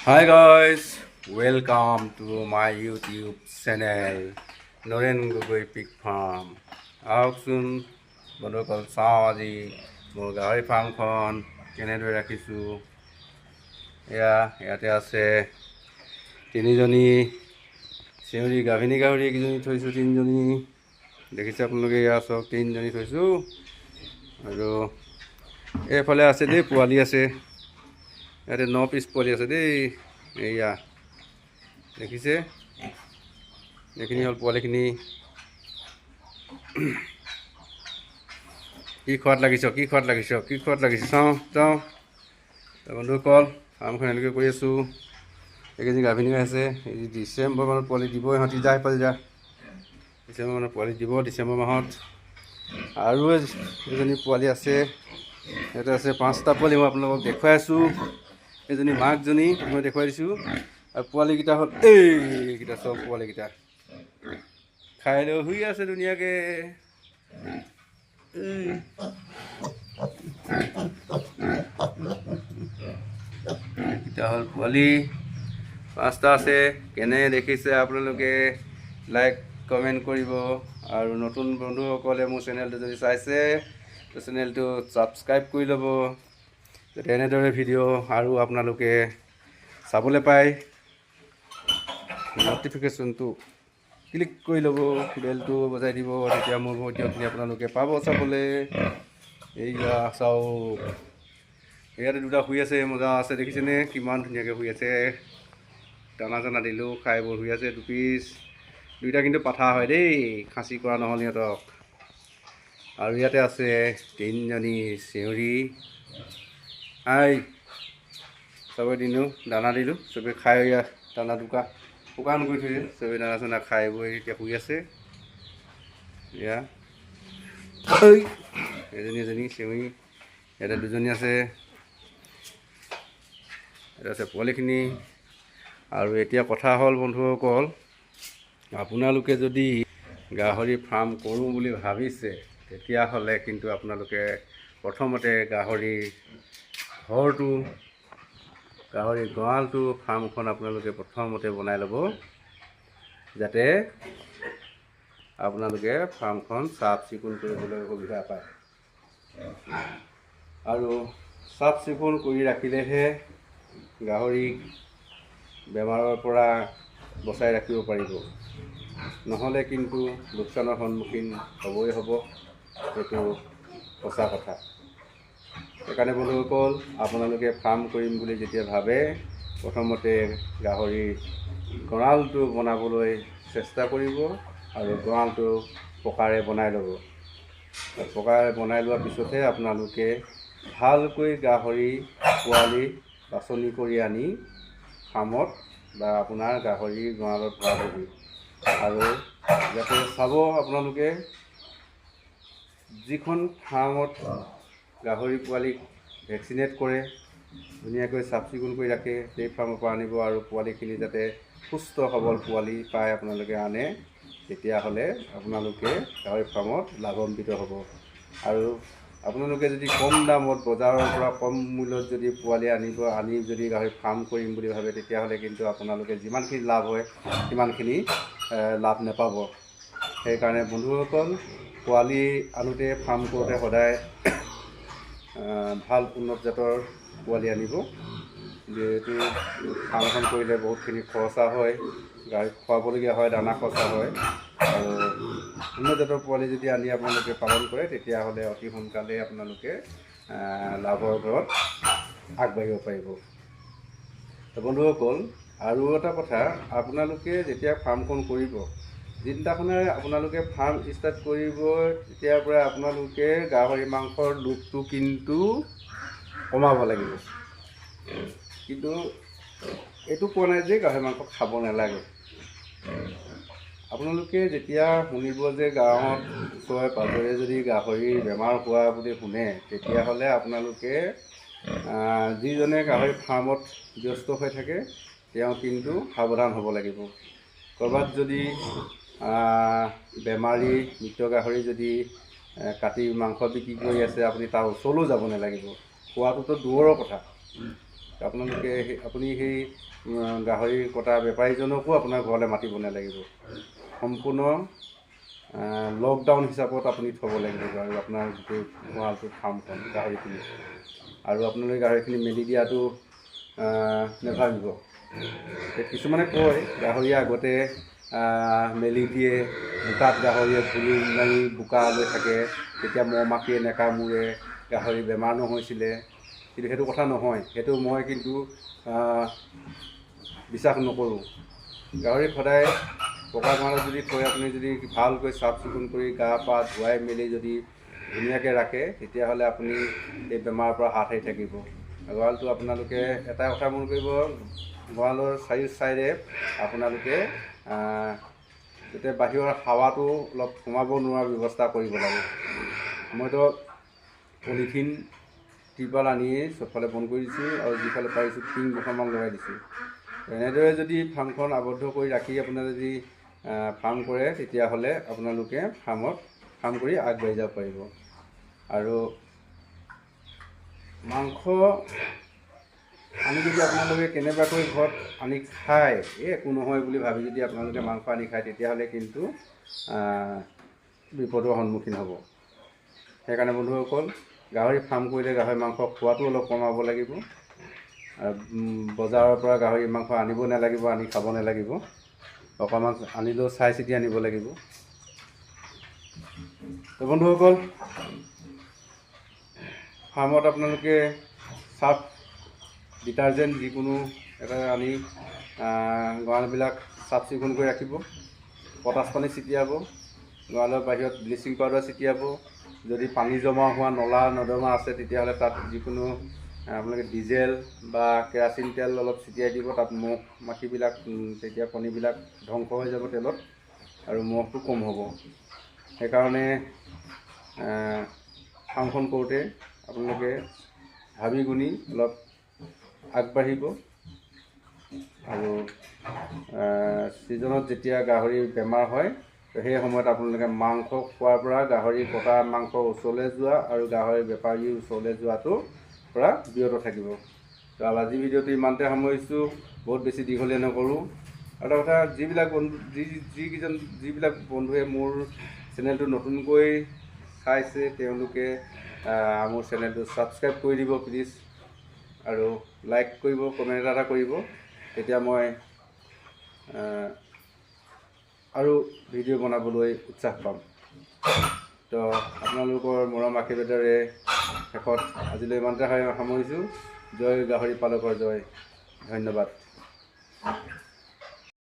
Hi guys, welcome to my YouTube channel Noren Gogoi Pig Farm. আহকচোন বন্ধুসকল চাওঁ আজি মোৰ গাহৰি ফাৰ্মখন কেনেদৰে ৰাখিছোঁ। ইয়াতে আছে তিনিজনী চেউৰী গাভিনী গাহৰি কেইজনী থৈছোঁ, তিনিজনী দেখিছে আপোনালোকে। এয়া চাওক তিনিজনী থৈছোঁ আৰু এইফালে আছে দেই পোৱালি আছে, ইয়াতে 9 পিচ পোৱালি আছে দেই। এয়া দেখিছে, এইখিনি হ'ল পোৱালিখিনি। কি খোৱাত লাগিছ চাওঁ বন্ধুসকল। ফাৰ্মখন এনেকৈ কৰি আছোঁ। এইকেইজনী গাভিনী আছে, এই ডিচেম্বৰ মানত পোৱালি দিব। ইহঁতি যা সেইফালে যা, ডিচেম্বৰ মানত পোৱালি দিব। ডিচেম্বৰ মাহত আৰু এজনী পোৱালি আছে, ইয়াতে আছে 5টা পোৱালি। মই আপোনালোকক দেখুৱাই আছোঁ। এজনী মাকজনী মই দেখুৱাই দিছোঁ, আৰু পোৱালিকেইটা হ'ল এইকেইটা। চব পোৱালিকেইটা খাই লৈ শুই আছে ধুনীয়াকৈ। এইকেইটা হ'ল পোৱালি, 5টা আছে। কেনে দেখিছে আপোনালোকে লাইক কমেণ্ট কৰিব, আৰু নতুন বন্ধুসকলে মোৰ চেনেলটো যদি চাইছে তো চেনেলটো ছাবস্ক্ৰাইব কৰি ল'ব, যাতে এনেদৰে ভিডিঅ' আৰু আপোনালোকে চাবলৈ পায়। ন'টিফিকেশ্যনটো ক্লিক কৰি ল'ব, বেলটো বজাই দিব, তেতিয়া মোৰ ভিডিঅ'খিনি আপোনালোকে পাব চাবলৈ। এইয়া চাওক, ইয়াতে দুটা শুই আছে, মজা আছে। দেখিছেনে কিমান ধুনীয়াকৈ শুই আছে। দানা চানা দিলোঁ, খাই বৈ শুই আছে। 2 পিচ, দুইটা কিন্তু পাঠা হয় দেই, খাচী কৰা নহ'ল সিহঁতক। আৰু ইয়াতে আছে 3জনী চেউৰী। চবে দিলোঁ, দানা দিলোঁ, চবে খাই দানা শুকান কৰি থৈছে। চবে দানা চানা খাই বৈ এতিয়া শুই আছে। এয়া এজনী চেউৰী, ইয়াতে 2জনী আছে। ইয়াতে আছে পোৱালিখিনি। আৰু এতিয়া কথা হ'ল বন্ধুসকল, আপোনালোকে যদি গাহৰি ফাৰ্ম কৰোঁ বুলি ভাবিছে, তেতিয়াহ'লে কিন্তু আপোনালোকে প্ৰথমতে গাহৰিৰ গঁৰালটো ফাৰ্মখন আপোনালোকে প্ৰথমতে বনাই ল'ব, যাতে আপোনালোকে ফাৰ্মখন চাফ চিকুণ কৰিবলৈ সুবিধা পায়। আৰু চাফ চিকুণ কৰি ৰাখিলেহে গাহৰিক বেমাৰৰ পৰা বচাই ৰাখিব পাৰিব, নহ'লে কিন্তু লোকচানৰ সন্মুখীন হ'বই হ'ব। সেইটো সঁচা কথা। সেইকাৰণে বন্ধুসকল, আপোনালোকে ফাৰ্ম কৰিম বুলি যেতিয়া ভাবে, প্ৰথমতে গাহৰিৰ গঁৰালটো বনাবলৈ চেষ্টা কৰিব, আৰু গঁৰালটো পকাৰে বনাই ল'ব। পকাৰে বনাই লোৱাৰ পিছতহে আপোনালোকে ভালকৈ গাহৰি পোৱালি বাছনি কৰি আনি ফাৰ্মত বা আপোনাৰ গাহৰিৰ গঁৰালত ভৰাবহি। আৰু যাতে চাব আপোনালোকে, যিখন ফাৰ্মত গাহৰি পোৱালিক ভেকচিনেট কৰে, ধুনীয়াকৈ চাফ চিকুণ কৰি ৰাখে, সেই ফাৰ্মৰ পৰা আনিব। আৰু পোৱালিখিনি যাতে সুস্থ সবল পোৱালি পাই আপোনালোকে আনে, তেতিয়াহ'লে আপোনালোকে গাহৰি ফাৰ্মত লাভান্বিত হ'ব। আৰু আপোনালোকে যদি কম দামত, বজাৰৰ পৰা কম মূল্যত যদি পোৱালি আনি যদি গাহৰি ফাৰ্ম কৰিম বুলি ভাবে, তেতিয়াহ'লে কিন্তু আপোনালোকে যিমানখিনি লাভ হয় সিমানখিনি লাভ নাপাব। সেইকাৰণে বন্ধুসকল, পোৱালি আনোতে ফাৰ্ম কৰোঁতে সদায় ভাল উন্নত জাতৰ পোৱালি আনিব। যিহেতু ফাৰ্মখন কৰিলে বহুতখিনি খৰচা হয়, গাহৰিক খুৱাবলগীয়া হয়, দানা খৰচা হয়। আৰু উন্নত জাতৰ পোৱালি যদি আনি আপোনালোকে পালন কৰে, তেতিয়াহ'লে অতি সোনকালে আপোনালোকে লাভৰ ঘৰত আগবাঢ়িব পাৰিব। তো বন্ধুসকল, আৰু এটা কথা, আপোনালোকে যেতিয়া ফাৰ্মখন কৰিব, যিদিনাখনে আপোনালোকে ফাৰ্ম ষ্টাৰ্ট কৰিব, তেতিয়াৰ পৰা আপোনালোকে গাহৰি মাংসৰ লোভটো কিন্তু কমাব লাগিব। কিন্তু এইটো কোৱা নাই যে গাহৰি মাংস খাব নালাগে। আপোনালোকে যেতিয়া শুনিব যে গাঁৱত ওচৰে পাঁজৰে যদি গাহৰিৰ বেমাৰ হোৱা বুলি শুনে, তেতিয়াহ'লে আপোনালোকে যিজনে গাহৰি ফাৰ্মত ব্যস্ত হৈ থাকে, তেওঁ কিন্তু সাৱধান হ'ব লাগিব। ক'ৰবাত যদি বেমাৰী মৃত গাহৰি যদি কাটি মাংস বিক্ৰী কৰি আছে, আপুনি তাৰ ওচৰলৈও যাব নালাগিব। খোৱাটোতো দূৰৰ কথা। আপোনালোকে আপুনি সেই গাহৰি কটা বেপাৰীজনকো আপোনাৰ ঘৰলৈ মাতিব নালাগিব। সম্পূৰ্ণ লকডাউন হিচাপত আপুনি থ'ব লাগিব আৰু আপোনাৰ গোটেই গঁৰালটো ফাৰ্মখন গাহৰিখিনি। আৰু আপোনালোকে গাহৰিখিনি মেলি দিয়াটো নাভাবিব। কিছুমানে কয় গাহৰি আগতে মেলি দিয়ে, বোকাত গাহৰিয়ে ধূলি মাৰি বোকা লৈ থাকে, তেতিয়া মহ মাখিয়ে নেকামোৰে, গাহৰি বেমাৰ নহৈছিলে। কিন্তু সেইটো কথা নহয়, সেইটো মই কিন্তু বিশ্বাস নকৰোঁ। গাহৰিক সদায় পকা গঁৰালত যদি থৈ আপুনি যদি ভালকৈ চাফ চিকুণ কৰি গা পা ধুৱাই মেলি যদি ধুনীয়াকৈ ৰাখে, তেতিয়াহ'লে আপুনি এই বেমাৰৰ পৰা হাত সাৰি থাকিব। গঁৰালটো আপোনালোকে এটা কথা মন কৰিব, গঁৰালৰ চাৰিও ছাইডে আপোনালোকে যাতে বাহিৰৰ হাৱাটো অলপ সোমাব নোৱাৰা ব্যৱস্থা কৰিব লাগে। মইতো পলিথিন ত্ৰিপাল আনিয়েই চবফালে বন্ধ কৰি দিছোঁ আৰু যিফালে পাৰিছোঁ টিং দুখনমান লগাই দিছোঁ। এনেদৰে যদি ফাৰ্মখন আবদ্ধ কৰি ৰাখি আপোনাৰ যদি ফাৰ্ম কৰে, তেতিয়াহ'লে আপোনালোকে ফাৰ্ম কৰি আগবাঢ়ি যাব পাৰিব। আৰু মাংস আনি যদি আপোনালোকে কেনেবাকৈ ঘৰত আনি খায়, একো নহয় বুলি ভাবি যদি আপোনালোকে মাংস আনি খায়, তেতিয়াহ'লে কিন্তু বিপদৰ সন্মুখীন হ'ব। সেইকাৰণে বন্ধুসকল, গাহৰি ফাৰ্ম কৰিলে গাহৰি মাংস খোৱাটো অলপ কমাব লাগিব। আৰু বজাৰৰ পৰা গাহৰি মাংস আনিব নালাগিব, আনি খাব নালাগিব। অকণমান আনিলেও চাই চিতি আনিব লাগিব। তো বন্ধুসকল, ফাৰ্মত আপোনালোকে চাৰ্ফ ডিটাৰজেণ্ট যিকোনো এটা আনি গঁৰালবিলাক চাফ চিকুণ কৰি ৰাখিব। পটাছ পানী ছটিয়াব, গঁৰালৰ বাহিৰত ব্লিচিং পাউডাৰ ছটিয়াব। যদি পানী জমা হোৱা নলা নৰ্দমা আছে, তেতিয়াহ'লে তাত যিকোনো আপোনালোকে ডিজেল বা কেৰাচিন তেল অলপ ছটিয়াই দিব। তাত মহ মাখিবিলাক তেতিয়া কণীবিলাক ধ্বংস হৈ যাব তেলত, আৰু মহটো কম হ'ব। সেইকাৰণে ফাৰ্মখন কৰোঁতে আপোনালোকে ভাবি গুণি অলপ আগবাঢ়িব। আৰু ছিজনত যেতিয়া গাহৰি বেমাৰ হয়, সেই সময়ত আপোনালোকে মাংস খোৱাৰ পৰা গাহৰি কটা মাংস ওচৰলৈ যোৱা আৰু গাহৰি বেপাৰীৰ ওচৰলৈ যোৱাটো পৰা বিৰত থাকিব। তো আজি ভিডিঅ'টো ইমানতে সামৰিছোঁ, বহুত বেছি দীঘলীয়া নকৰোঁ। আৰু এটা কথা, যিবিলাক বন্ধুৱে মোৰ চেনেলটো নতুনকৈ চাইছে, তেওঁলোকে মোৰ চেনেলটো ছাবস্ক্ৰাইব কৰি দিব প্লিজ, আৰু লাইক কৰিব, কমেণ্ট এটা কৰিব। তেতিয়া মই আৰু ভিডিঅ' বনাবলৈ উৎসাহ পাম। তো আপোনালোকৰ মৰম আশীৰ্বাদেৰে শেষত আজিলৈ ইমানতে সামৰিছোঁ। জয় গাহৰি পালকৰ জয়, ধন্যবাদ।